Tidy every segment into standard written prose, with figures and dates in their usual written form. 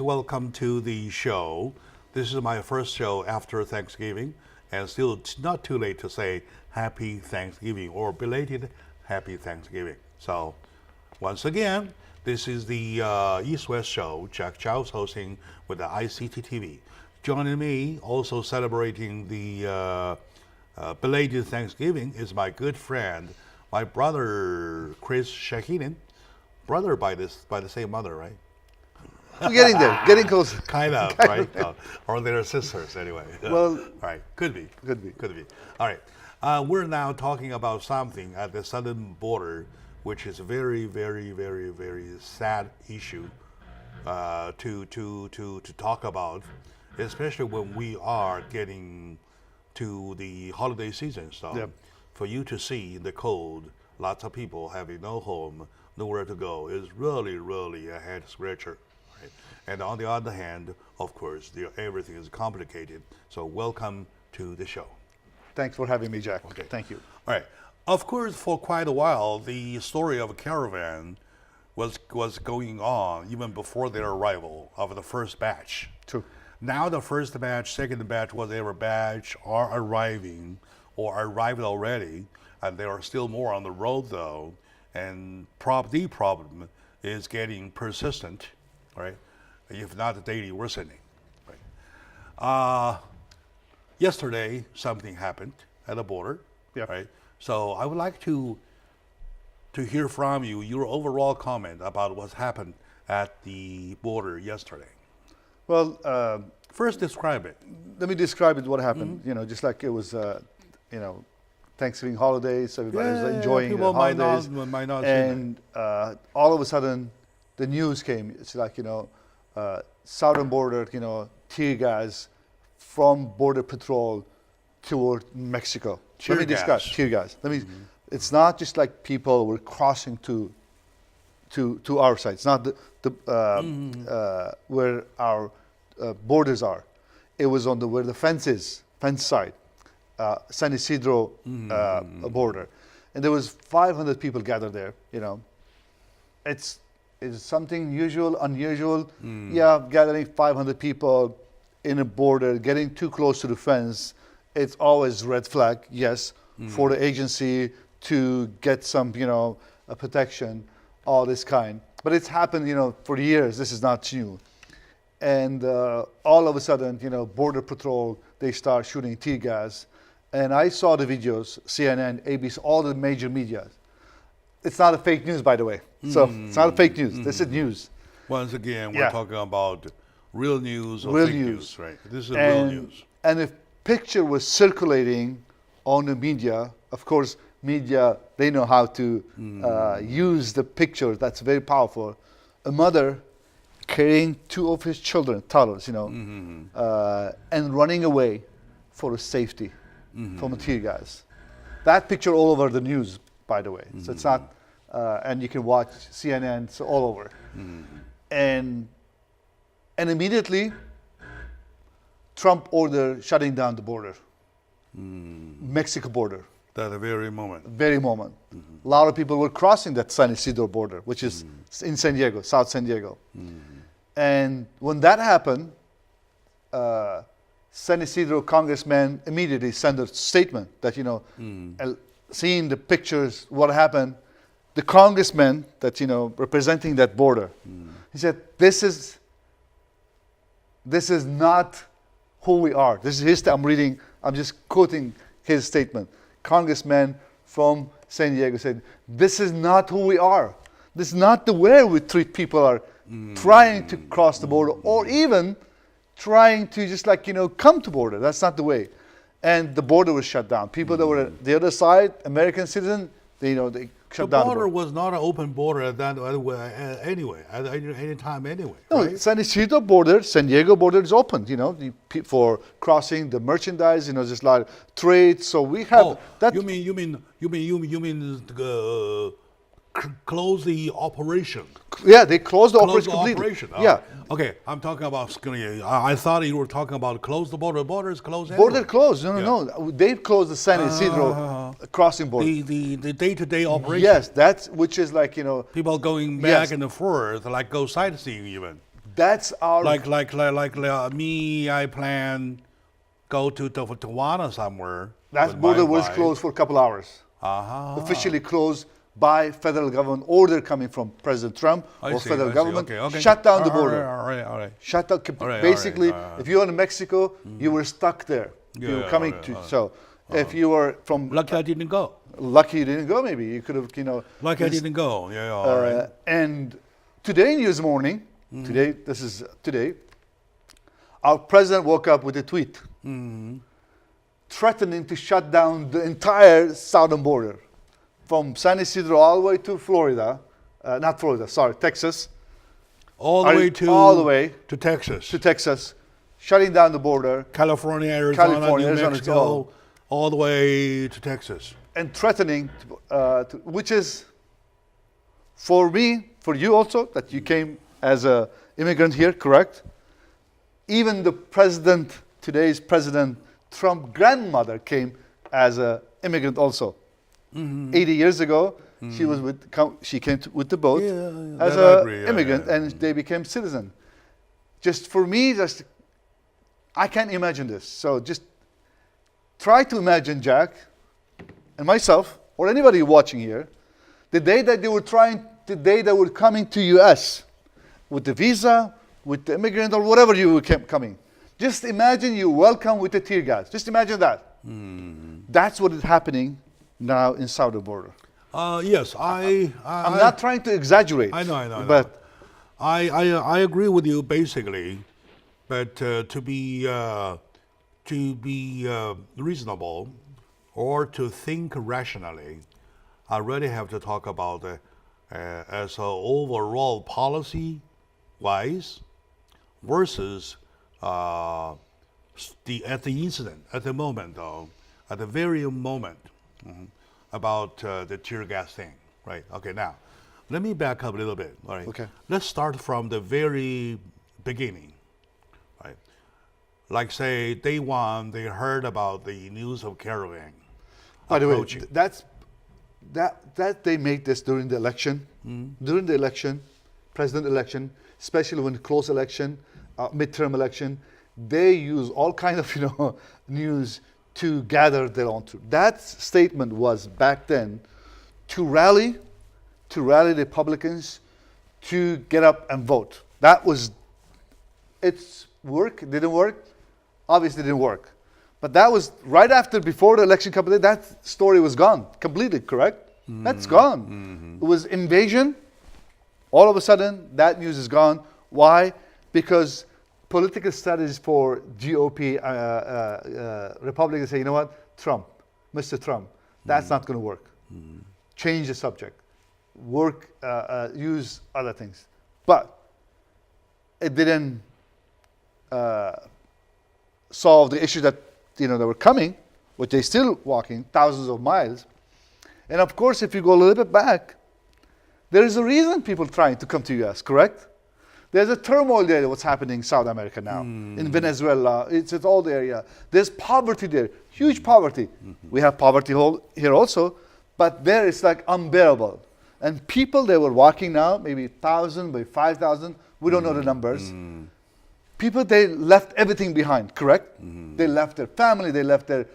welcome to the show. This is my first show after Thanksgiving, and still it's not too late to say Happy Thanksgiving or belated Happy Thanksgiving. So, once again, this is the East-West Show. Jack Chow's hosting with the ICT TV. Joining me, also celebrating the belated Thanksgiving, is my good friend, my brother Chris Shahinen. Brother by the same mother, right? We're getting there, getting close. Kind of, right? Or they're sisters, anyway. Well, all right, could be. Could be. All right, we're now talking about something at the southern border, which is a very, very, very, very sad issue to talk about, especially when we are getting to the holiday season. So, yep. For you to see in the cold, lots of people having no home, nowhere to go, is really, really a head scratcher. Right? And on the other hand, of course, everything is complicated. So welcome to the show. Thanks for having me, Jack. Okay. Thank you. All right. Of course, for quite a while, the story of a caravan was going on even before their arrival of the first batch. True. Now the first batch, second batch, whatever batch are arriving or arrived already, and there are still more on the road though. And the problem is getting persistent, right? If not daily worsening, right? Yesterday, something happened at the border, yep. right? So I would like to hear from you your overall comment about what's happened at the border yesterday. Well, first describe it. Let me describe it. What happened? Mm-hmm. Just like it was, Thanksgiving holidays. Everybody's enjoying the holidays, might not and all of a sudden, the news came. It's like southern border, tear gas from border patrol toward Mexico. Let me discuss tear gas. It's not just like people were crossing to our side. It's not where our borders are. It was on where the fence side. San Isidro border, and there was 500 people gathered there. It's something unusual. Yeah, gathering 500 people in a border, getting too close to the fence. It's always red flag. Yes, for the agency to get some protection, all this kind. But it's happened for years. This is not new. And all of a sudden, border patrol, they start shooting tear gas. And I saw the videos, CNN, ABC, all the major media. It's not a fake news, by the way. So it's not a fake news. This is news. Once again, we're talking about real news or fake news, right? This is real news. And if picture was circulating on the media, of course, media, they know how to use the picture. That's very powerful. A mother carrying two of his children, toddlers, and running away for safety. From the tear gas. That picture all over the news, by the way. So it's not, and you can watch CNN, it's all over. And immediately, Trump ordered shutting down the border, Mexico border. At the very moment. A lot of people were crossing that San Isidro border, which is in San Diego, South San Diego. And when that happened, San Isidro congressman immediately sent a statement that, seeing the pictures, what happened, the congressman that, representing that border, he said, this is not who we are. This is his, I'm just quoting his statement. Congressman from San Diego said, this is not who we are. This is not the way we treat people are trying to cross the border or even trying to just come to border. That's not the way. And the border was shut down. People that were at the other side, American citizens, they shut down. The border was not an open border at that anyway, at any time anyway. No, right? San Isidro border, San Diego border is open, for crossing the merchandise, just like trade. So we have that. You mean close the operation? Yeah, they closed the operation completely. Yeah. Okay, I'm talking about. I thought you were talking about close the border. Border is closed. Border closed. No. They closed the San Isidro crossing border. The day-to-day operation. Yes, which is people going back and forth, like go sightseeing even. That's our Like me, I plan go to Tawana somewhere. that with border my was wife. closed for a couple hours. Officially closed by federal government order coming from President Trump I or see, federal I see. government. Okay. Shut down the All right, border. all right. Shut down. Alright, Basically, alright, if you're in Mexico, you were stuck there. You were Yeah, coming alright, to. alright. So if you were from Lucky I didn't go. lucky you didn't go, maybe you could have, Lucky I didn't go. Yeah, all right. And today, news morning, today, our president woke up with a tweet threatening to shut down the entire southern border from San Isidro all the way to Florida, Texas, All the way to all the way to Texas, to Texas, shutting down the border California, Arizona, New Arizona, Mexico, all the way to Texas. and threatening, which is for me, for you also, that you came as an immigrant here, correct? Even the president, today's President Trump grandmother came as an immigrant also. 80 years ago, she came with the boat as an immigrant, and they became citizen. Just for me, I can't imagine this. So just try to imagine, Jack, and myself, or anybody watching here, the day that they were coming to US with the visa, with the immigrant, or whatever you were coming. Just imagine you welcome with the tear gas. Just imagine that. That's what is happening now in southern border. Yes, I'm not trying to exaggerate. I know. But I agree with you basically, but to be reasonable or to think rationally, I really have to talk about as an overall policy wise versus at the incident, at the moment though, at the very moment about the tear gas thing, right? Okay, now let me back up a little bit. All right. Okay. Let's start from the very beginning, right? Like say day one, they heard about the news of caravan. by the way, approaching. that they made this during the election, president election, especially when close election, midterm election, they use all kind of news to gather their own truth. That statement was back then to rally Republicans to get up and vote. That was its work. It didn't work. Obviously, it didn't work. But that was right after, before the election completely. That story was gone completely. Correct? That's gone. It was invasion. All of a sudden, that news is gone. Why? Because political strategies for GOP Republicans say, you know what, Mr. Trump, that's not going to work. Change the subject. Use other things. But it didn't solve the issue that they were coming, which they still walking thousands of miles. And of course, if you go a little bit back, there is a reason people trying to come to US, correct? There's a turmoil there, what's happening in South America now, in Venezuela, it's all the area. There's poverty there, huge poverty. We have poverty here also, but there it's like unbearable. And people, they were walking now, maybe 1,000, maybe 5,000, we don't know the numbers. People, they left everything behind, correct? They left their family, they left their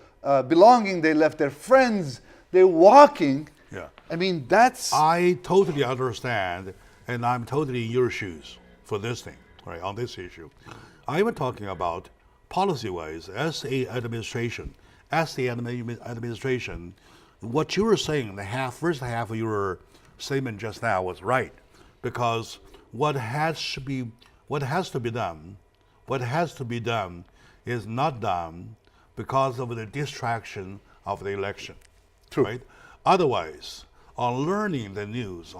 belonging, they left their friends, they're walking. Yeah. I mean, that's... I totally understand, and I'm totally in your shoes for this thing, right, on this issue. I'm talking about policy-wise, as the administration, what you were saying, the first half of your statement just now was right, because what has to be done is not done because of the distraction of the election. True. Right? Otherwise, on learning the news,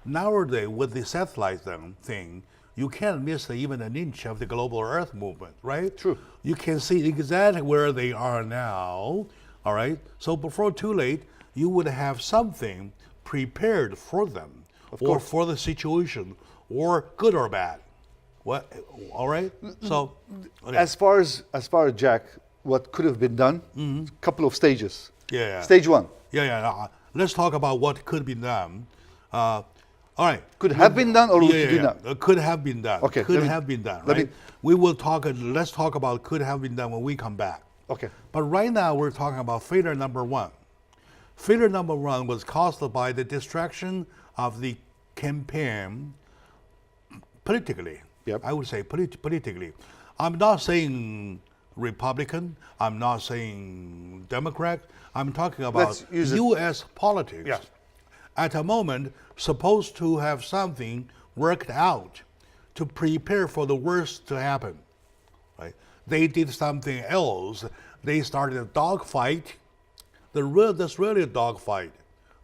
nowadays with the satellite thing, you can't miss even an inch of the global Earth movement, right? True. You can see exactly where they are now, all right? So before too late, you would have something prepared for them, or for the situation, or good or bad. What? All right. So, okay. As far as Jack, what could have been done? A couple of stages. Yeah. Stage one. Yeah. Let's talk about what could be done. All right. Could have been done or Yeah, could yeah, not? Could have been done. Okay, Could let me- have been done, let me- right? We will talk, let's talk about could have been done when we come back. Okay. But right now we're talking about failure number one. Failure number one was caused by the distraction of the campaign politically. Yep. I would say politically. I'm not saying Republican. I'm not saying Democrat. I'm talking about Let's use it- U.S. politics. Yeah. At a moment, supposed to have something worked out to prepare for the worst to happen. Right? They did something else. They started a dogfight. That's really a dogfight,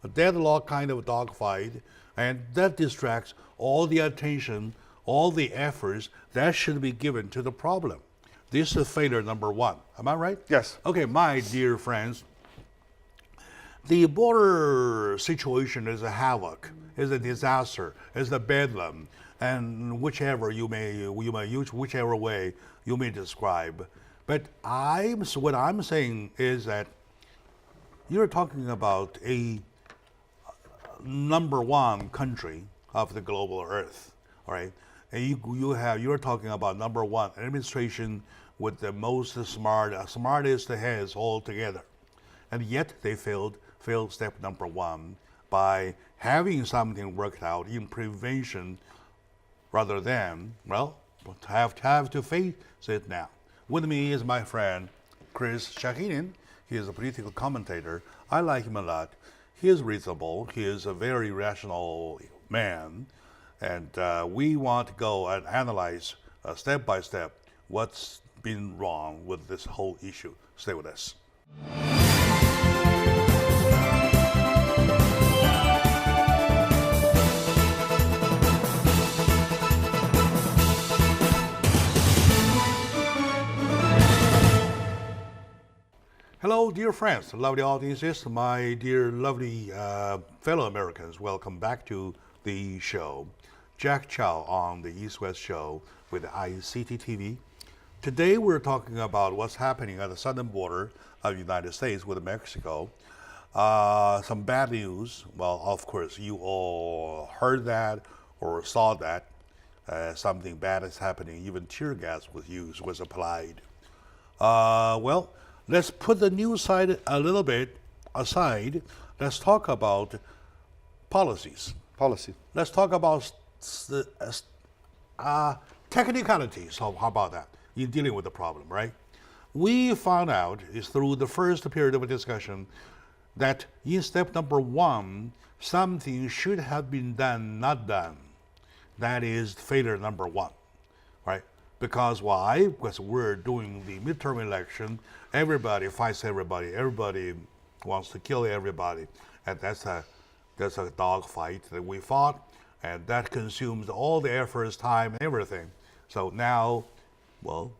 a deadlock kind of dogfight, and that distracts all the attention, all the efforts that should be given to the problem. This is failure number one. Am I right? Yes. Okay, my dear friends, the border situation is a havoc, is a disaster, is a bedlam, and whichever you may use, whichever way you may describe. But what I'm saying is that you're talking about a number one country of the global earth, all right? And you're talking about number one administration with the most smartest heads all together, and yet they failed step number one by having something worked out in prevention, rather than have to face it now. With me is my friend Chris Shahinian. He is a political commentator. I like him a lot. He is reasonable. He is a very rational man. And we want to go and analyze step by step what's been wrong with this whole issue. Stay with us. Hello, dear friends, lovely audiences, my dear lovely fellow Americans. Welcome back to the show. Jack Chow on the East West Show with ICT TV. Today we're talking about what's happening at the southern border of the United States with Mexico. Some bad news. Well, of course, you all heard that or saw that. Something bad is happening. Even tear gas was applied. Well, let's put the news side a little bit aside. Let's talk about policies. Policy. Let's talk about technicalities. How about that in dealing with the problem, right? We found out is through the first period of discussion that in step number one, something should have been done, not done. That is failure number one, right? Because why? Because we're doing the midterm election. Everybody fights everybody. Everybody wants to kill everybody, and that's a dog fight that we fought, and that consumes all the efforts, time, and everything. So now, well,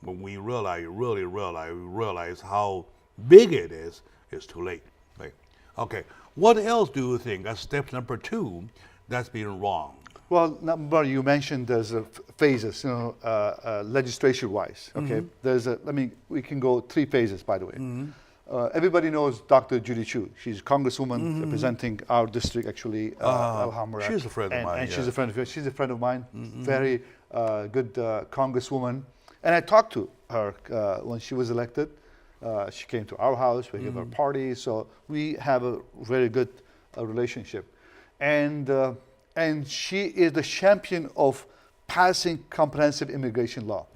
when we really realize how big it is, it's too late. Right? Okay, what else do you think as step number two that's been wrong? Well, number you mentioned there's phases, legislation-wise. Okay, we can go 3 phases, by the way. Everybody knows Dr. Judy Chu. She's a congresswoman representing our district, actually, Alhambra. She's a friend of mine. And she's a friend of yours. She's a friend of mine. Very good congresswoman. And I talked to her when she was elected. She came to our house. We gave her parties. So we have a very good relationship. And she is the champion of passing comprehensive immigration law.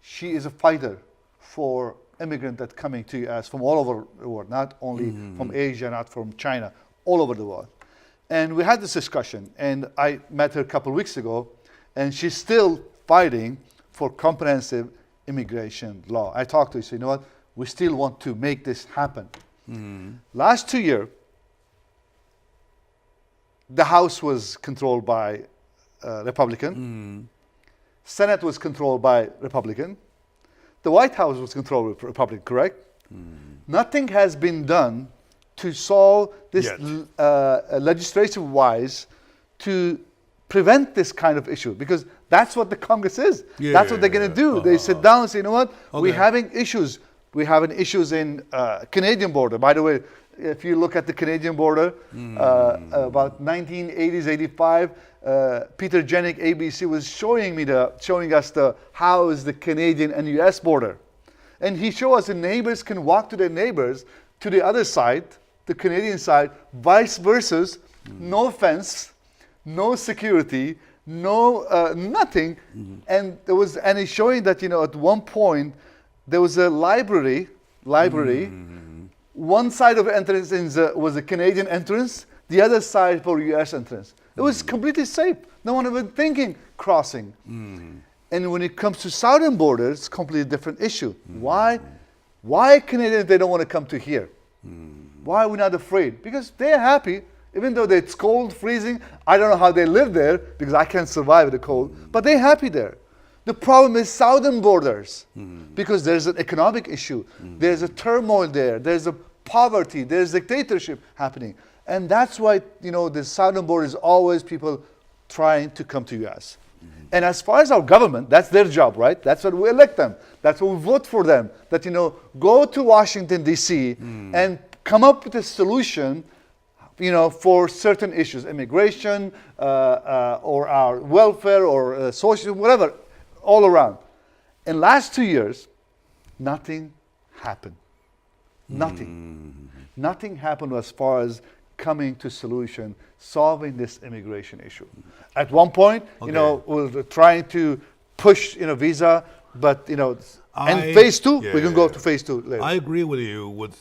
She is a fighter for immigrants that coming to us from all over the world, not only from Asia, not from China, all over the world. And we had this discussion, and I met her a couple of weeks ago, and she's still fighting for comprehensive immigration law. I talked to her, she said, you know what, we still want to make this happen. Last 2 years, the House was controlled by Republican. Senate was controlled by Republican. The White House was controlled by Republican, correct? Nothing has been done to solve this legislative-wise to prevent this kind of issue, because that's what the Congress is. That's what they're going to do. They sit down and say, you know what, we're having issues. We're having issues in Canadian border. By the way, If you look at the Canadian border, about 1980s, 85, Peter Jenick, ABC, was showing us how is the Canadian and U.S. border. And he showed us the neighbors can walk to their neighbors to the other side, the Canadian side, vice versa, no fence, no security, no nothing. And he's showing that, at one point there was a library. One side of the entrance was a Canadian entrance, the other side for U.S. entrance. It was completely safe. No one even thinking crossing. And when it comes to southern border, it's a completely different issue. Why Canadians, they don't want to come to here? Why are we not afraid? Because they're happy, even though it's cold, freezing. I don't know how they live there because I can't survive the cold, but they're happy there. The problem is southern borders because there's an economic issue. There's a turmoil there. There's a poverty. There's dictatorship happening. And that's why, the southern border is always people trying to come to U.S. And as far as our government, that's their job, right? That's what we elect them. That's what we vote for them. That, go to Washington, D.C. and come up with a solution, for certain issues, immigration, or our welfare, or social, whatever, all around. In last 2 years, nothing happened. Nothing. Nothing happened as far as coming to solution, solving this immigration issue. At one point, we were trying to push, visa, but, and phase two, we can go to phase two later. I agree with you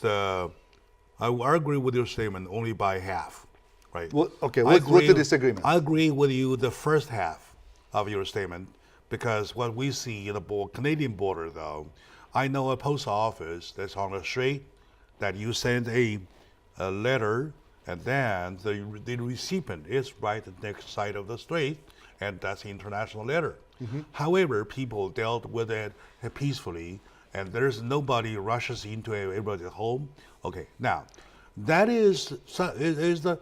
I agree with your statement only by half, right? Well, okay, what's the disagreement? I agree with you the first half of your statement because what we see in the Canadian border, though, I know a post office that's on the street that you send a letter and then the recipient is right at the next side of the street, and that's the international letter. However, people dealt with it peacefully, and there's nobody rushes into everybody's home. Okay, now that is the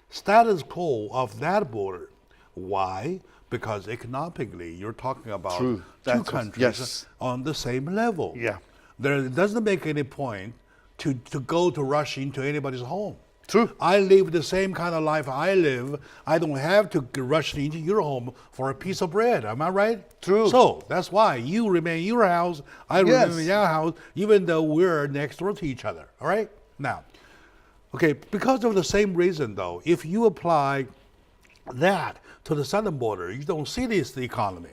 status quo of that border. Why? Because economically, you're talking about two countries on the same level. Yeah, it doesn't make any point to rush into anybody's home. True. I live the same kind of life I live. I don't have to rush into your home for a piece of bread. Am I right? True. So that's why you remain in your house, I remain in your house, even though we're next door to each other. All right? Now, okay, because of the same reason, though, if you apply that to the southern border, you don't see the economy.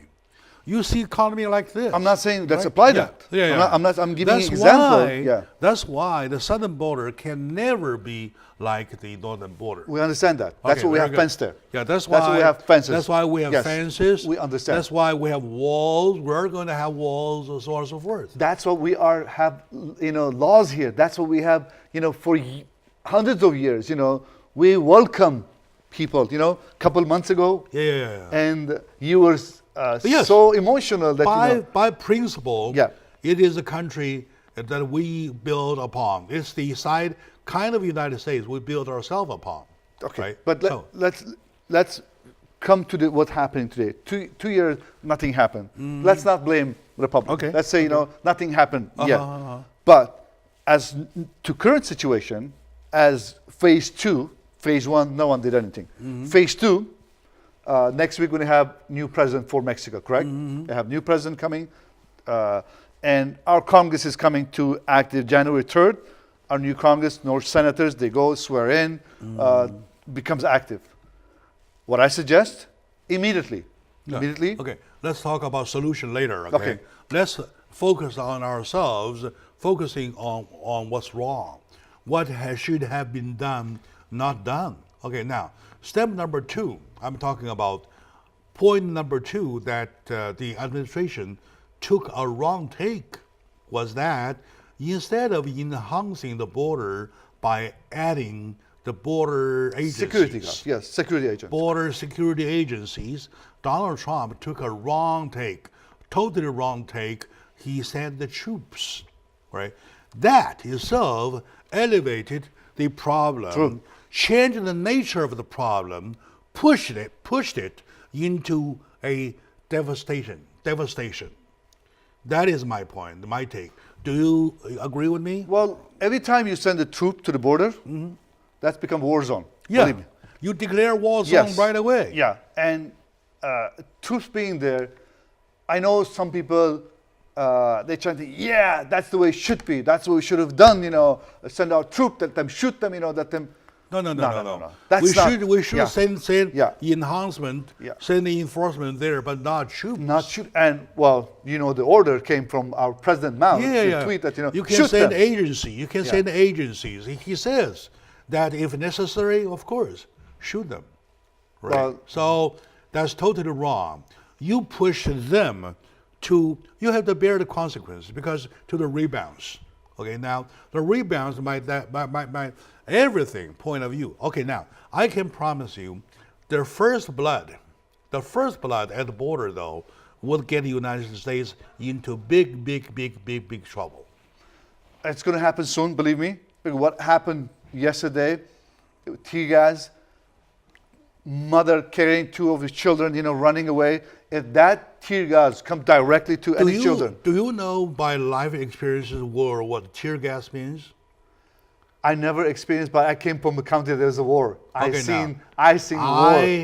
You see economy like this. I'm not saying let's apply that. I'm giving an example. That's why the southern border can never be like the northern border. We understand that. That's why we have fence there. Yeah, that's why we have fences. That's why we have fences. We understand. That's why we have walls. We're going to have walls, and so on and so forth. That's what we have laws here. That's what we have, for hundreds of years. We welcome people. A couple months ago. And you were so emotional that by principle, it is a country that we build upon. It's the side kind of United States we build ourselves upon. Okay, right? but let's come to what's happening today. 2 years, nothing happened. Let's not blame Republic. Okay. Let's say nothing happened yet. But as to current situation, as phase two, phase one, no one did anything. Phase two. Next week, we're going to have new president for Mexico, correct? They have new president coming. And our Congress is coming to active January 3rd. Our new Congress, no senators, they go, swear in, becomes active. What I suggest, immediately. Okay, let's talk about solution later, okay? Let's focus on ourselves, focusing on what's wrong. What should have been done, not done. Okay, now, step number 2. I'm talking about point number 2 that the administration took a wrong take was that instead of enhancing the border by adding the border agencies, security agents, border security agencies, Donald Trump took a wrong take, totally wrong take. He sent the troops, right? That itself elevated the problem, changed the nature of the problem, pushed it into a devastation. That is my point, my take. Do you agree with me? Well, every time you send a troop to the border, that's become war zone. Yeah. Believe me. You declare war zone Yes. right away. Yeah, and troops being there, I know some people, they try to, yeah, that's the way it should be. That's what we should have done, send out troops, let them shoot them, let them. No. That's We should yeah. send Yeah. enhancement, Yeah. send the enforcement there, but not shoot. Not shoot. And, well, the order came from our President Mao. Yeah. Tweet that, you can shoot send them. agency. You can Yeah. send agencies. He says that if necessary, of course, shoot them. Right. Well- So that's totally wrong. You push them to, you have to bear the consequences because to the rebounds. Okay, now the rebounds might everything point of view. Okay, now I can promise you, the first blood at the border though will get the United States into big trouble. It's going to happen soon, believe me. Because what happened yesterday, tear gas, mother carrying two of his children, running away. If that tear gas come directly to any children, Do you know by life experiences what tear gas means? I never experienced, but I came from a country there's a war. I Okay, seen I-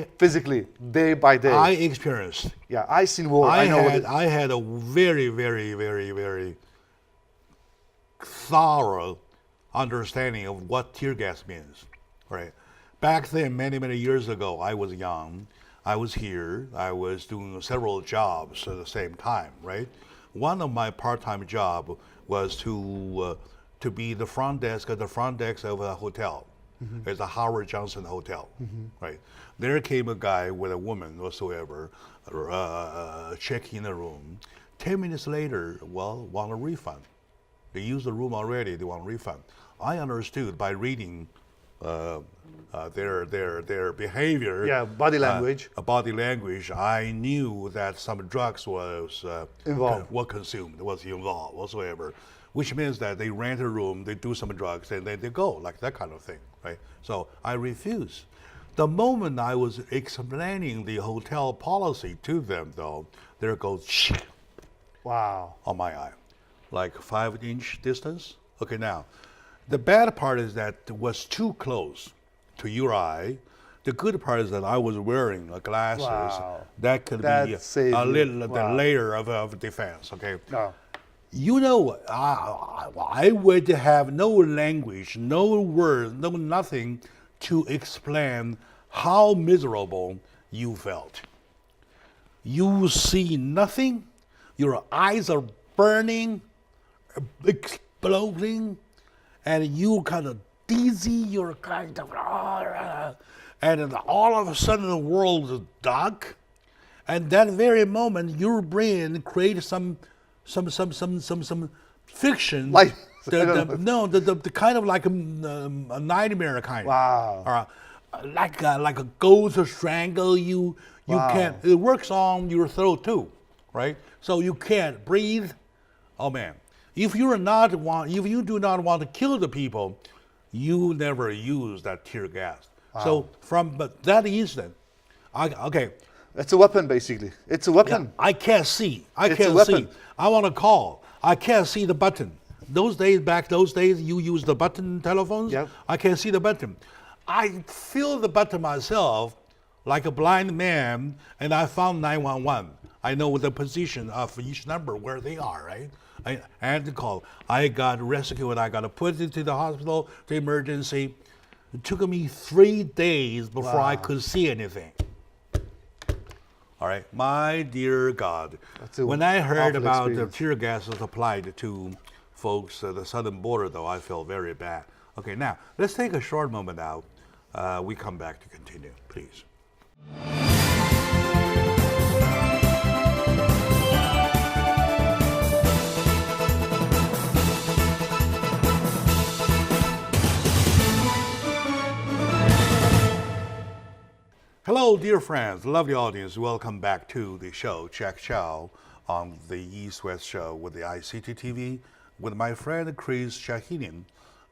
war physically, day by day. I experienced. Yeah, I seen war. I I know what it, had a very thorough understanding of what tear gas means. Right. Back then, many years ago, I was young. I was here. I was doing several jobs at the same time. Right. One of my part-time job was to be the front desk of a hotel. It's a Howard Johnson hotel. Right. There came a guy with a woman whatsoever, checking the room. 10 minutes later, want a refund. They used the room already. They want a refund. I understood by reading their behavior. Yeah, body language. Body language. I knew that some drugs was Involved. was involved whatsoever, which means that they rent a room, they do some drugs, and then they go, like that kind of thing, right? So I refused. The moment I was explaining the hotel policy to them, though, there goes wow. on my eye, like 5-inch distance. Okay, now, the bad part is that it was too close to your eye. The good part is that I was wearing glasses. Wow. That could That be saved a you. little the Wow. layer of defense. Okay. No. I would have no language, no words, no nothing to explain how miserable you felt. You see nothing. Your eyes are burning, exploding, and you kind of dizzy. You're kind of, and then all of a sudden the world is dark. And that very moment, your brain creates some fiction. Like- the kind of like a nightmare kind. Wow. Or like a ghost strangle you. You Wow. can't. It works on your throat too, right? So you can't breathe. Oh man, if you do not want to kill the people, you never use that tear gas. So but that instant, okay. It's a weapon, basically. It's a weapon. I can't see. I It's a can't see. weapon. I want to call. I can't see the button. Those days, you use the button telephones. Yep. I can't see the button. I feel the button myself like a blind man, and I found 911. I know the position of each number where they are, right? I had to call. I got rescued. I got put into the hospital, the emergency. It took me 3 days before I could see anything. All right, my dear God. That's a When I heard awful about the experience. tear gas was applied to folks at the southern border, though, I felt very bad. Okay, now let's take a short moment out. We come back to continue, please. Hello, dear friends, lovely audience. Welcome back to the show, Jack Chow, on the East-West Show with the ICT TV, with my friend Chris Shahinian,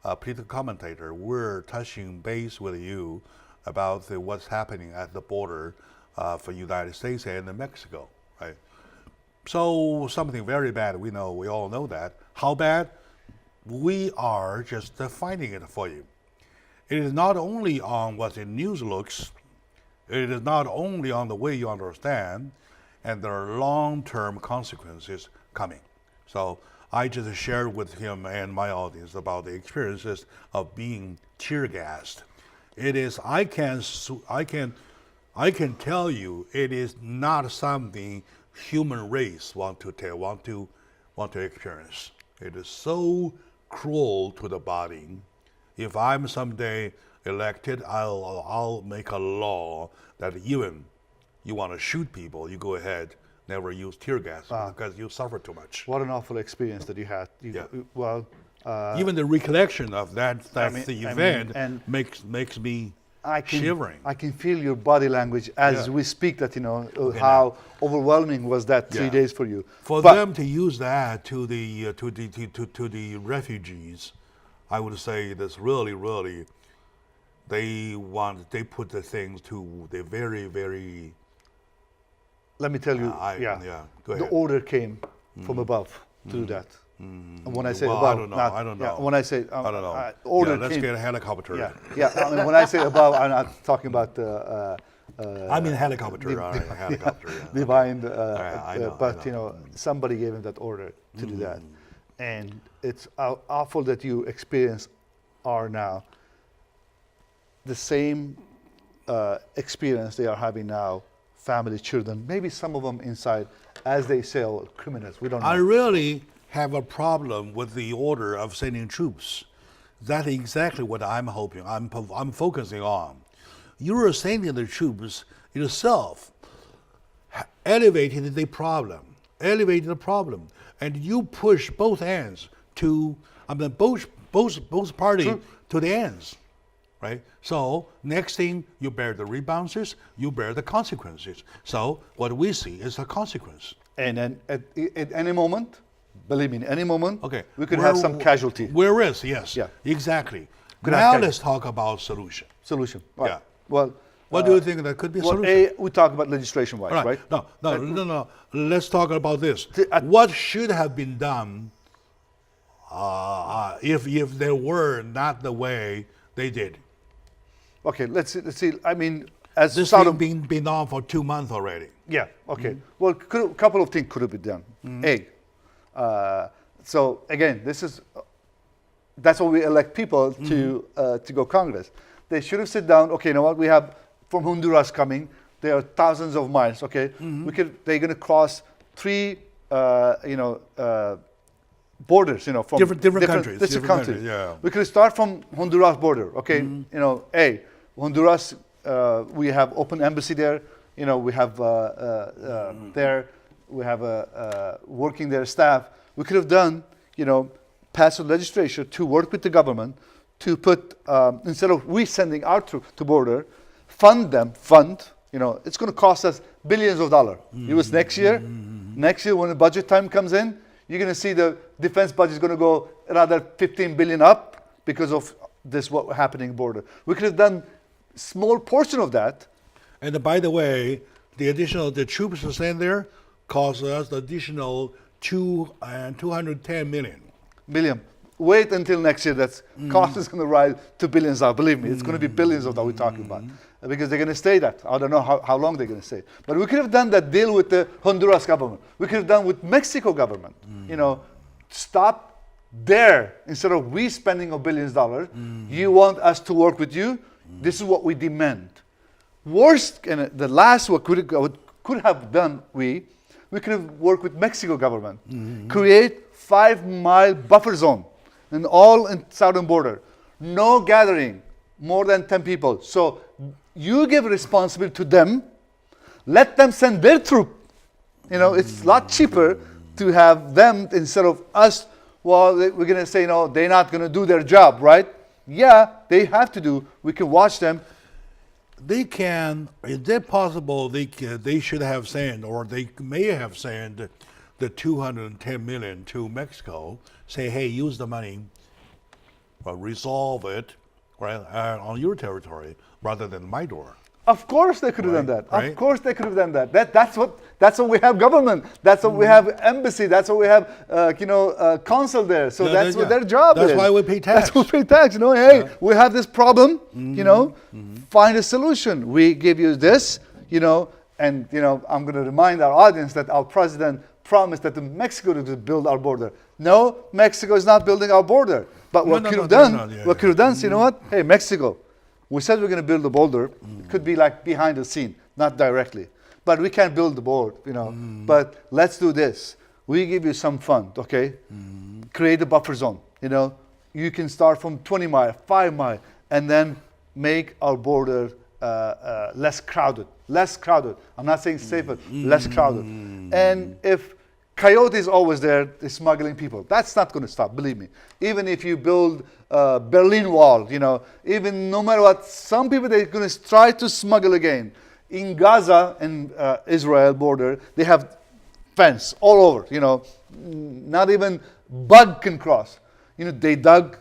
a political commentator. We're touching base with you about what's happening at the border for United States and Mexico, right? So something very bad. We all know that. How bad? We are just defining it for you. It is not only on what the news looks. It is not only on the way you understand, and there are long-term consequences coming. So I just shared with him and my audience about the experiences of being tear gassed. It is I can tell you it is not something human race want to experience. It is so cruel to the body. If I'm someday elected, I'll make a law that even you want to shoot people, you go ahead, never use tear gas because you suffer too much. What an awful experience that you had. Well, even the recollection of the event and makes me shivering. I can feel your body language as we speak. That how overwhelming was that 3 days for you. For them to use that to the refugees, I would say that's really they put the things to the very, very. Let me tell you, go ahead. The order came from above to do that. And when I say above, I don't know. Yeah, when I say I don't know. Order let's came, get a helicopter. Yeah. I mean, when I say above, I'm not talking about. I mean helicopter. Helicopter. Divine, I know, but somebody gave him that order to do that, and it's awful that you experience are now the same experience they are having now. Family, children, maybe some of them inside, as they say, criminals. We don't know. I really have a problem with the order of sending troops. That's exactly what I'm hoping. I'm focusing on. You are sending the troops yourself, elevating the problem, and you push both ends both parties to the ends. Right? So next thing, you bear the rebounds, you bear the consequences. So what we see is a consequence. And then at any moment, believe me, any moment, okay, we could have some casualty. There is, yes. Yeah. Exactly. Now let's talk about solution. Right. Yeah. Well, what do you think that could be a solution? We talk about legislation-wise, right? No. Let's talk about this. What should have been done if there were not the way they did? Okay, let's see. I mean, as this thing been on for 2 months already. Yeah. Okay. Well, a couple of things could have been done. So again, that's why we elect people to go Congress. They should have sit down. Okay, you know what? We have from Honduras coming. There are thousands of miles. Okay, they're going to cross 3, borders. From different countries. Different countries. Yeah. We could start from Honduras border. Okay. Honduras, we have open embassy there. We have there. We have working their staff. We could have done, pass a legislation to work with the government to put instead of we sending our troops to border, fund. It's going to cost us billions of dollars. It was next year. Next year, when the budget time comes in, you're going to see the defense budget is going to go another 15 billion up because of this what happening border. We could have done small portion of that. And by the way, the troops to send there cost us additional 210 million. Wait until next year. That cost is going to rise to billions. Believe me, it's going to be billions of that we're talking about because they're going to stay that. I don't know how long they're going to stay. But we could have done that deal with the Honduras government. We could have done with Mexico government. Stop there instead of we spending billions of dollars. You want us to work with you. This is what we demand. Worst, and the last what could have done we could have worked with Mexico government, create 5-mile buffer zone in southern border, no gathering more than 10 people. So you give responsibility to them, let them send their troop. It's a lot cheaper to have them instead of us. Well, we're going to say no, they're not going to do their job, right? Yeah, they have to do. We can watch them. They can, is that possible? They should have sent, or they may have sent the 210 million to Mexico. Say, hey, use the money, resolve it, right, on your territory rather than my door. Of course they could have done that. Right. Of course they could have done that. That's what we have government. That's what we have embassy. That's what we have consul there. So that's what their job is. That's why we pay tax. That's why we pay tax. Hey, we have this problem. Find a solution. We give you this. And I'm going to remind our audience that our president promised that Mexico would build our border. No, Mexico is not building our border. But what could have done? So you know what? Hey, Mexico. We said we're going to build the border. It could be like behind the scene, not directly. But we can't build the border, But let's do this. We give you some fund, okay? Create a buffer zone, You can start from 20 mile, 5 mile, and then make our border less crowded. Less crowded. I'm not saying safer, less crowded. And if coyote is always there, they're smuggling people. That's not going to stop, believe me. Even if you build Berlin Wall, even no matter what, some people, they're going to try to smuggle again. In Gaza and Israel border, they have fence all over, not even bug can cross. They dug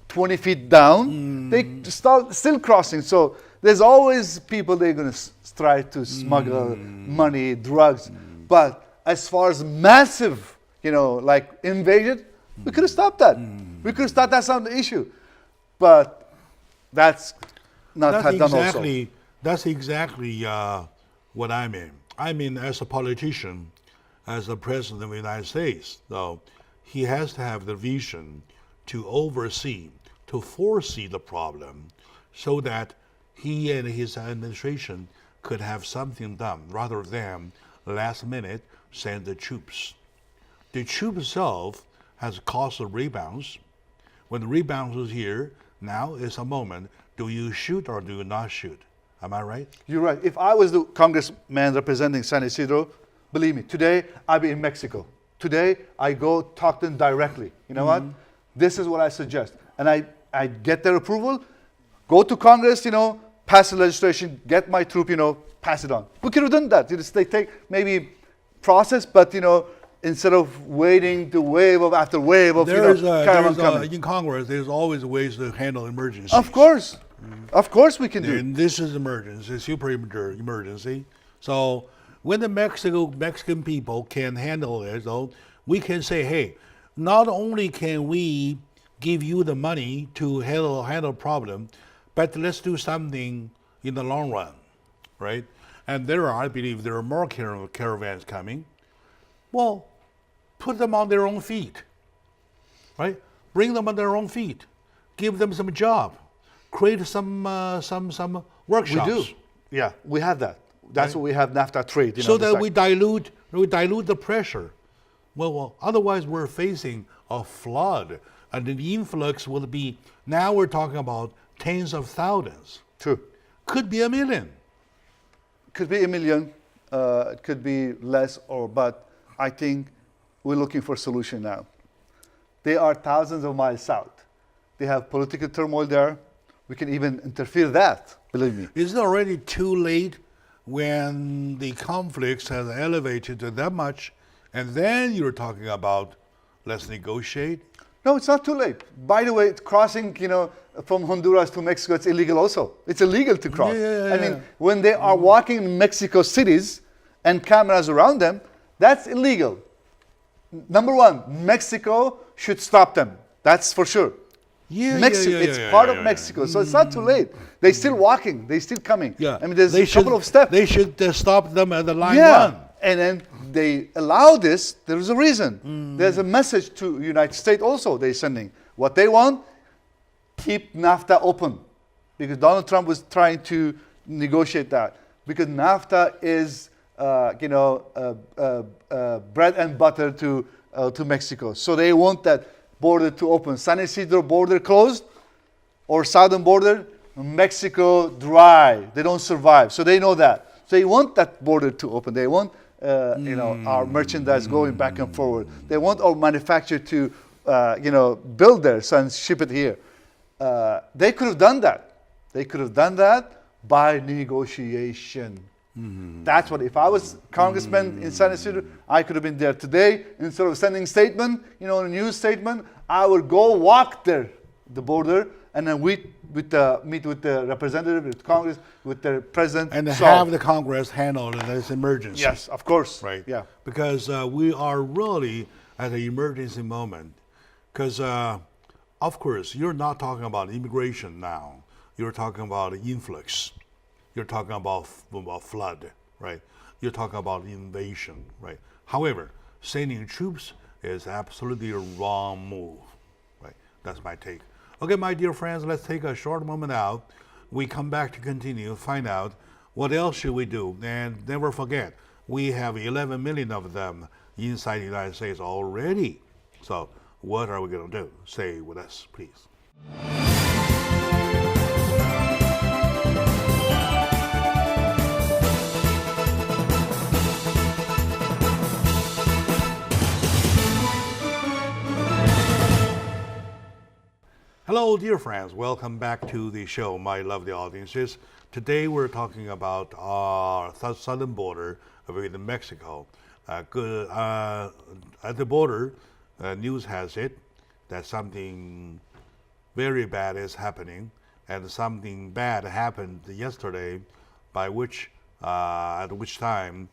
20 feet down, they still crossing. So there's always people they're going to try to smuggle money, drugs. But as far as massive, like invasion, we could have stopped that. We could have stopped. That's not the issue. But that's not done also. That's exactly what I mean. I mean, as a politician, as the president of the United States, though, he has to have the vision to oversee, to foresee the problem, so that he and his administration could have something done rather than last minute send the troops. The troop itself has caused the rebounds. When the rebound is here, now is a moment. Do you shoot or do you not shoot? Am I right? You're right. If I was the congressman representing San Isidro, believe me, today I'd be in Mexico. Today I go talk to them directly. You know what? This is what I suggest. And I get their approval, go to Congress, pass the legislation, get my troop, pass it on. We could have done that. They take maybe process, but instead of waiting to wave of after wave of caravan coming. In Congress, there's always ways to handle emergencies. Of course. Of course we can do it. And this is emergency, super emergency. So when the Mexican people can handle it, though, we can say, hey, not only can we give you the money to handle problem, but let's do something in the long run, right? And I believe there are more caravans coming. Well, put them on their own feet, right? Bring them on their own feet. Give them some job. Create some workshops. We do. Yeah, we have that. That's what we have NAFTA trade. So that we dilute the pressure. Well, otherwise we're facing a flood, and the influx will be. Now we're talking about tens of thousands. True. Could be 1 million. Could be 1 million. It could be less, but I think we're looking for a solution now. They are thousands of miles south. They have political turmoil there. We can even interfere that, believe me. Is it already too late when the conflicts have elevated to that much, and then you're talking about let's negotiate? No, it's not too late. By the way, crossing, from Honduras to Mexico, it's illegal also. It's illegal to cross. Yeah. I mean, when they are walking in Mexico cities and cameras around them, that's illegal. Number one, Mexico should stop them. That's for sure. It's part of Mexico, so it's not too late. They're still walking. They're still coming. Yeah. I mean, there's a couple of steps. They should stop them at the line one. And then they allow this. There's a reason. There's a message to the United States also they're sending. What they want, keep NAFTA open. Because Donald Trump was trying to negotiate that. Because NAFTA is, bread and butter to Mexico. So they want that border to open. San Isidro border closed, or southern border, Mexico dry. They don't survive. So they know that. So they want that border to open. They want our merchandise going back and forward. They want our manufacturer to build there and ship it here. They could have done that. They could have done that by negotiation. That's what, if I was congressman in San Isidro, I could have been there today. Instead of sending statement, a news statement, I would go walk there, the border, and then we meet with the representative, with Congress, with the president, and have the Congress handle this emergency. Yes, of course. Right. Yeah. Because we are really at an emergency moment. Because, of course, you're not talking about immigration now. You're talking about influx. You're talking about flood, right? You're talking about invasion, right? However, sending troops is absolutely a wrong move, right? That's my take. Okay, my dear friends, let's take a short moment out. We come back to continue, find out what else should we do. And never forget, we have 11 million of them inside the United States already. So what are we going to do? Stay with us, please. Hello, dear friends. Welcome back to the show, my lovely audiences. Today we're talking about our southern border with Mexico. At the border, news has it that something very bad is happening, and something bad happened yesterday, at which time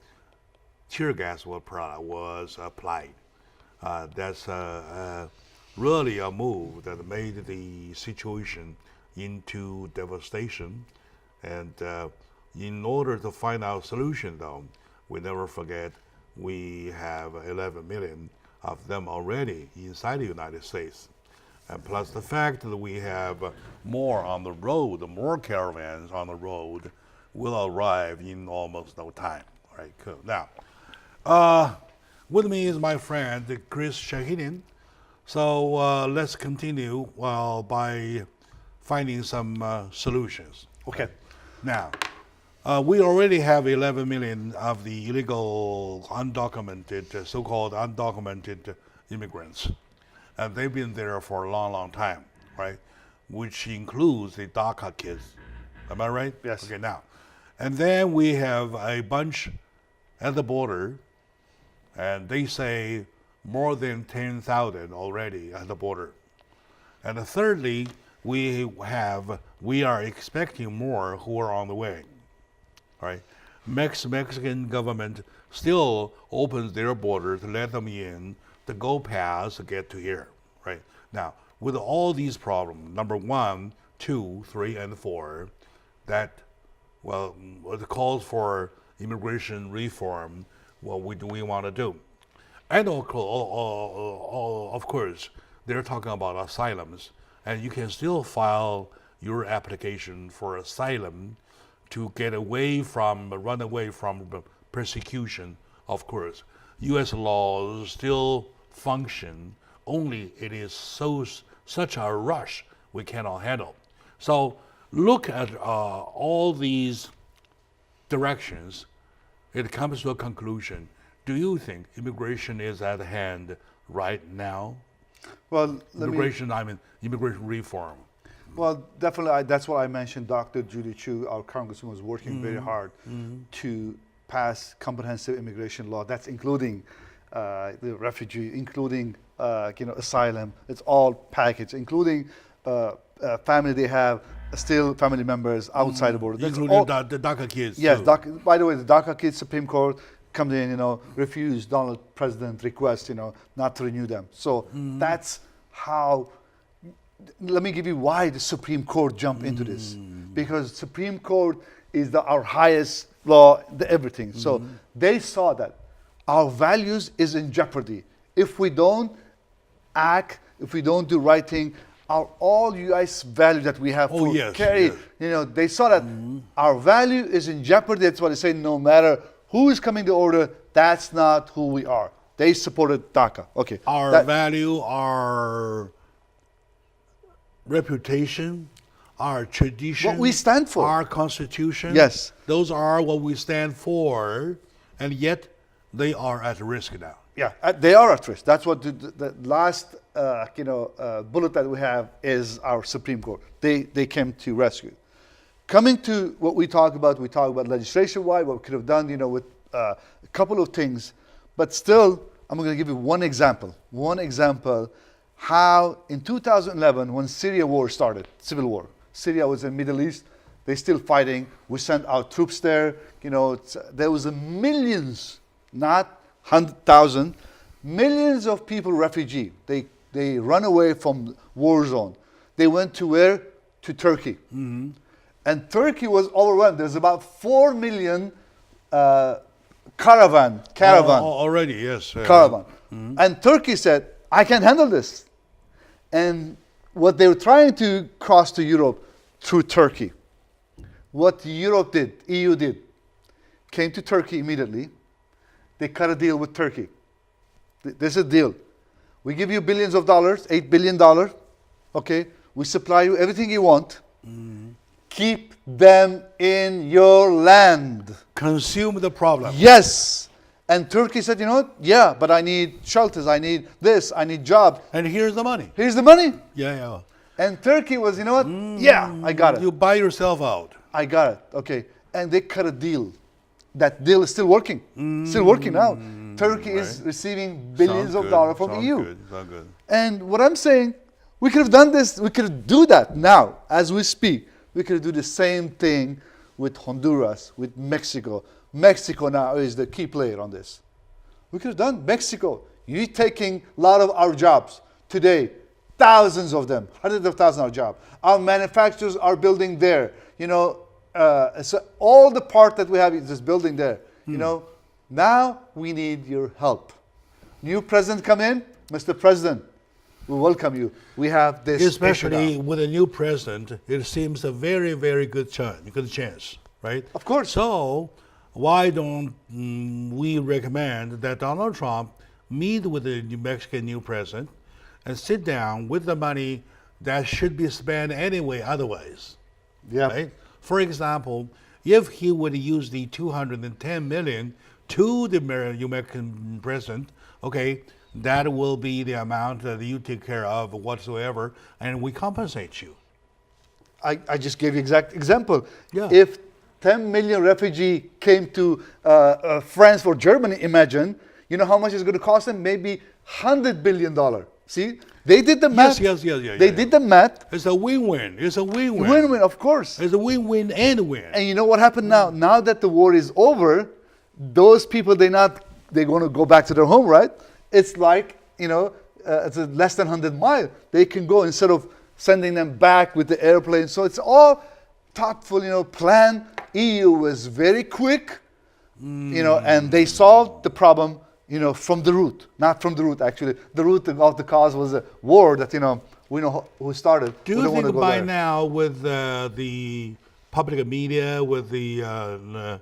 tear gas was applied. That's really a move that made the situation into devastation. And in order to find out a solution, though, we never forget we have 11 million of them already inside the United States. And plus the fact that we have more on the road, more caravans on the road will arrive in almost no time. All right, cool. Now, with me is my friend Chris Shahinian. So let's continue by finding some solutions. Okay. Now, we already have 11 million of the illegal, undocumented, so-called undocumented immigrants. And they've been there for a long, long time, right? Which includes the DACA kids. Am I right? Yes. Okay, now. And then we have a bunch at the border, and they say more than 10,000 already at the border. And thirdly, we are expecting more who are on the way. All right? Mexican government still opens their border to let them in, to go past, to get to here. Right? Now, with all these problems, number 1, 2, 3, and 4, that, it calls for immigration reform, what do we want to do? And of course, they're talking about asylums, and you can still file your application for asylum to run away from persecution. Of course, U.S. laws still function, only it is such a rush we cannot handle. So look at all these directions, it comes to a conclusion. Do you think immigration is at hand right now? Well, immigration reform. Well, definitely, that's what I mentioned. Dr. Judy Chu, our congressman, was working very hard to pass comprehensive immigration law. That's including the refugee, including asylum. It's all packaged, including family they have, still family members outside the border. Including the DACA kids. Yes. Too. By the way, the DACA kids, Supreme Court comes in, refused Donald President's request, not to renew them. So that's how. Let me give you why the Supreme Court jumped into this. Because Supreme Court is our highest law, everything. So they saw that our values is in jeopardy. If we don't act, if we don't do right thing, all U.S. value that we have carry, they saw that our value is in jeopardy. That's why they say no matter who is coming to order, that's not who we are. They supported DACA. Okay. Our value, our reputation, our tradition, what we stand for, our constitution. Yes. Those are what we stand for, and yet they are at risk now. Yeah, they are at risk. That's what the last bullet that we have is our Supreme Court. They came to rescue. Coming to what we talk about legislation-wise, what we could have done, with a couple of things. But still, I'm going to give you one example. One example how in 2011, when Syria war started, civil war, Syria was in the Middle East, they're still fighting. We sent our troops there. There was millions, not 100,000, millions of people refugee. They run away from war zone. They went to where? To Turkey. Mm-hmm. And Turkey was overwhelmed. There's about 4 million caravan. Already, yes. Caravan. Mm-hmm. And Turkey said, I can handle this. And what they were trying to cross to Europe through Turkey. What Europe did, EU did, came to Turkey immediately. They cut a deal with Turkey. This is a deal. We give you billions of dollars, $8 billion. Okay, we supply you everything you want. Mm-hmm. Keep them in your land. Consume the problem. Yes. And Turkey said, you know what? Yeah, but I need shelters. I need this. I need jobs. And here's the money. Here's the money. Yeah. And Turkey was, you know what? Yeah, I got it. You buy yourself out. I got it. Okay. And they cut a deal. That deal is still working. Still working now. Turkey is receiving billions of dollars from EU. Sounds good. And what I'm saying, we could have done this. We could do that now as we speak. We could do the same thing with Honduras, with Mexico. Mexico now is the key player on this. We could have done Mexico. You're taking a lot of our jobs today. Thousands of them, hundreds of thousands of jobs. Our manufacturers are building there. So all the part that we have is just building there. Now we need your help. New president come in, Mr. President, we welcome you. We have this. Especially with a new president, it seems a very, very good chance, right? Of course. So why don't we recommend that Donald Trump meet with the Mexican new president and sit down with the money that should be spent anyway otherwise. Yeah. Right? For example, if he would use the $210 million to the new Mexican president, okay, that will be the amount that you take care of whatsoever, and we compensate you. I just gave you exact example. Yeah. If 10 million refugee came to France or Germany, imagine, you know how much it's going to cost them? Maybe $100 billion. See, they did the math. Yes. They did the math. It's a win-win. It's a win-win. Win-win, of course. It's a win-win and win. And you know what happened now? Now that the war is over, those people, they're going to go back to their home, right? It's like, it's a less than 100 miles. They can go instead of sending them back with the airplane. So it's all thoughtful, plan. EU was very quick, and they solved the problem, from the root. Not from the root, actually. The root of the cause was a war that, we know who started. Do you think by now with the public media, with the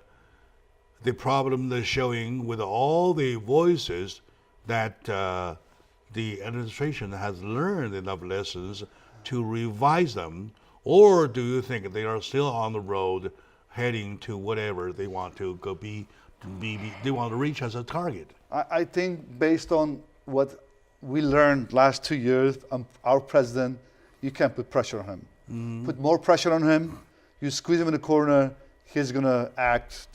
problem they're showing, with all the voices, that the administration has learned enough lessons to revise them, or do you think they are still on the road heading to whatever they want to go they want to reach as a target? I think based on what we learned last 2 years, our president, you can't put pressure on him. Mm-hmm. Put more pressure on him, you squeeze him in the corner, he's going to act,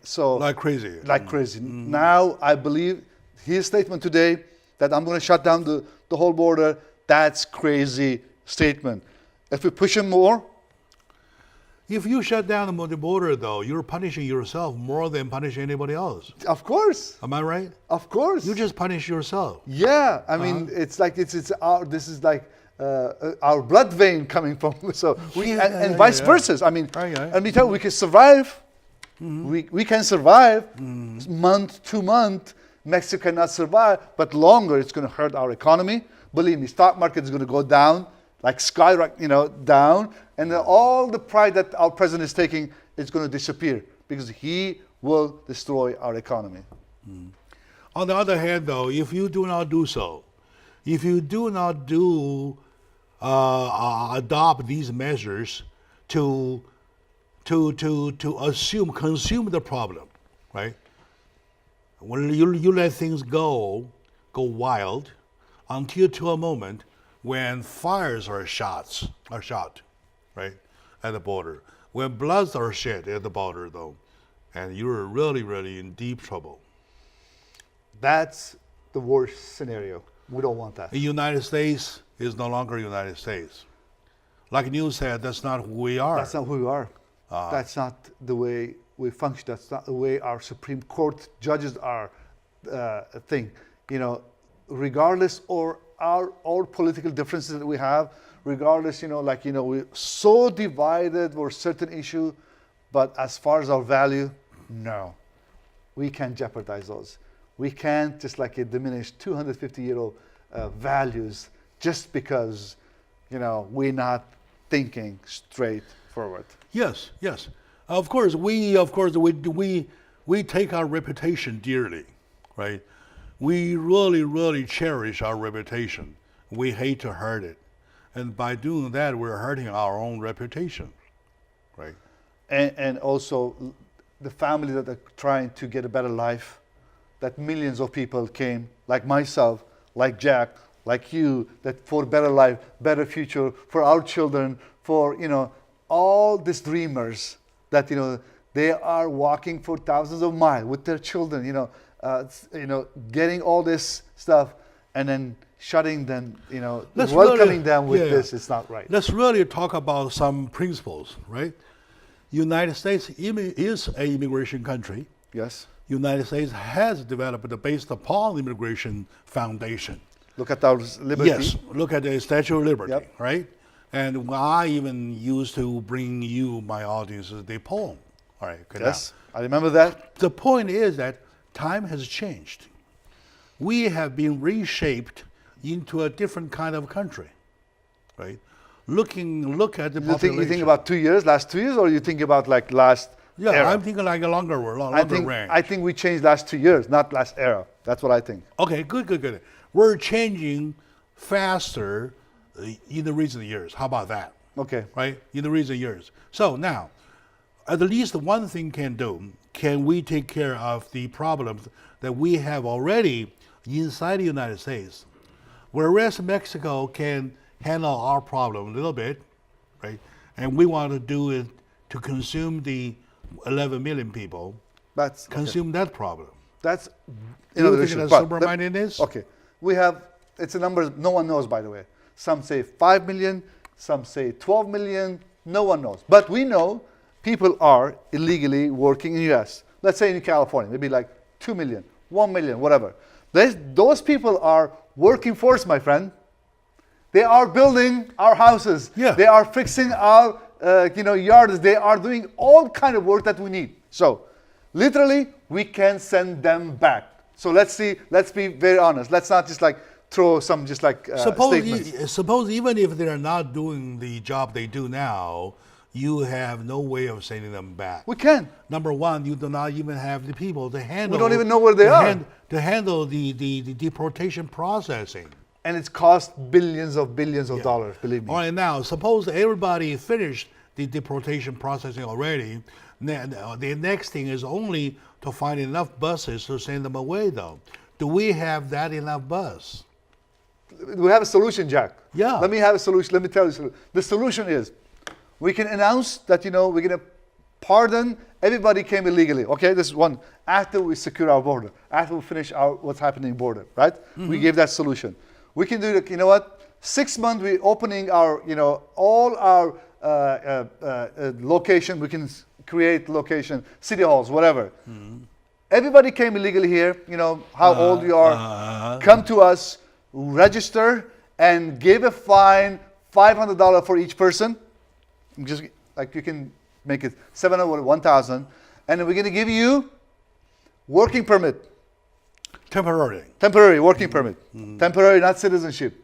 so like crazy. Like crazy. Mm-hmm. Now, I believe his statement today that I'm going to shut down the whole border, that's crazy statement. If we push him more. If you shut down the border, though, you're punishing yourself more than punishing anybody else. Of course. Am I right? Of course. You just punish yourself. Yeah. I mean, it's like this is like our blood vein coming from. So and vice versa. I mean, and we tell we can survive. Mm-hmm. We can survive month to month. Mexico cannot survive, but longer it's going to hurt our economy. Believe me, stock market is going to go down, like skyrocket, down, and then all the pride that our president is taking is going to disappear because he will destroy our economy. Mm. On the other hand, though, if you do not do so, if you do not adopt these measures to consume the problem, right? When you let things go wild, until to a moment when fires are shot, right, at the border, when bloods are shed at the border, though, and you're really, really in deep trouble. That's the worst scenario. We don't want that. The United States is no longer United States. Like you said, that's not who we are. That's not who we are. That's not the way we function. That's not the way our Supreme Court judges are thing. You know, regardless of all political differences that we have, regardless, we're so divided over certain issue, but as far as our value, no. We can't jeopardize those. We can't just diminish 250-year-old values just because, we're not thinking straight forward. Yes. Of course, we take our reputation dearly, right? We really cherish our reputation. We hate to hurt it. And by doing that, we're hurting our own reputation, right? And also the family that are trying to get a better life, that millions of people came, like myself, like Jack, like you, that for better life, better future, for our children, for, all these dreamers that, they are walking for thousands of miles with their children, getting all this stuff and then shutting them, welcoming them with this. It's not right. Let's really talk about some principles, right? United States is an immigration country. Yes. United States has developed based upon immigration foundation. Look at our liberty. Yes, look at the Statue of Liberty, Yep. right? And I even used to bring you, my audience, the poem. All right. Okay, Yes, I remember that. the point is that time has changed. We have been reshaped into a different kind of country, right? Look at the population. You think about 2 years, last 2 years, or you think about last era? I'm thinking like a longer range. I think we changed last 2 years, not last era. That's what I think. Okay, good. We're changing faster in the recent years. How about that? Okay. Right? In the recent years. So now, at least one thing can we take care of the problems that we have already inside the United States, whereas Mexico can handle our problem a little bit, right? And we want to do it to consume the 11 million people, That's consume that problem. That's You another think issue. that's But sober-mindedness? Okay. We have, it's a number no one knows, by the way. Some say 5 million, some say 12 million, no one knows. But we know people are illegally working in the U.S. Let's say in California, maybe 2 million, 1 million, whatever. Those people are working force, my friend. They are building our houses. Yeah. They are fixing our yards. They are doing all kind of work that we need. So literally, we can send them back. So let's be very honest. Let's not just throw some statements. Suppose even if they're not doing the job they do now, you have no way of sending them back. We can. Number one, you do not even have the people to handle. We don't even know where they are. To handle the deportation processing. And it's cost billions of dollars, believe me. All right, now, suppose everybody finished the deportation processing already. The next thing is only to find enough buses to send them away, though. Do we have that enough bus? We have a solution, Jack. Yeah. Let me have a solution. Let me tell you. The solution is we can announce that, we're going to pardon everybody came illegally. Okay, this is one. After we secure our border, after we finish what's happening border, right? Mm-hmm. We gave that solution. We can do it. 6 months we're opening our, all our location. We can create location, city halls, whatever. Mm-hmm. Everybody came illegally here. How old you are. Come to us, register, and give a fine, $500 for each person. Just you can make it $700 or $1,000, and then we're going to give you working permit. Temporary working permit. Mm-hmm. Temporary, not citizenship.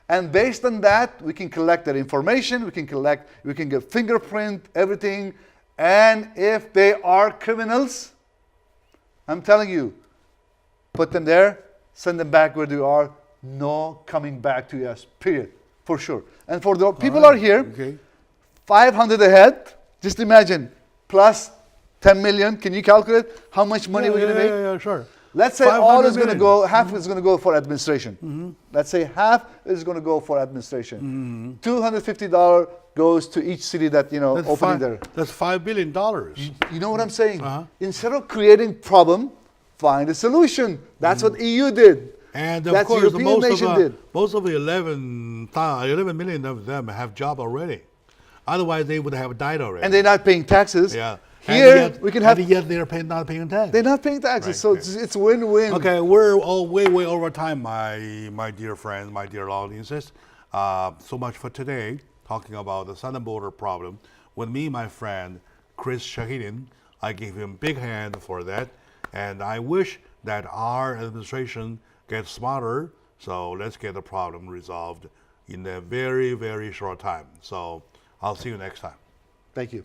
And based on that, we can collect that information. We can get fingerprint, everything. And if they are criminals, I'm telling you, put them there, send them back where they are. No coming back to us, period, for sure. And for the people are here, okay. 500 ahead. Just imagine, plus 10 million. Can you calculate how much money we're going to make? Yeah, sure. Let's say all is going to go, half is going to go for administration. Mm-hmm. Let's say half is going to go for administration. Mm-hmm. $250 goes to each city that, opening there. That's $5 billion. You know what I'm saying? Uh-huh. Instead of creating problem, find a solution. That's what EU did. And of That's course, European nation did. most of the 11 million of them have job already. Otherwise, they would have died already. And they're not paying taxes. Yeah. Here we can have. And yet they're not paying tax. They're not paying taxes, Right, so right. it's win-win. Okay, we're all way over time, my dear friends, my dear audiences. So much for today, talking about the southern border problem. With me, my friend Chris Shahidin, I give him big hand for that, and I wish that our administration gets smarter. So let's get the problem resolved in a very short time. So I'll see you next time. Thank you.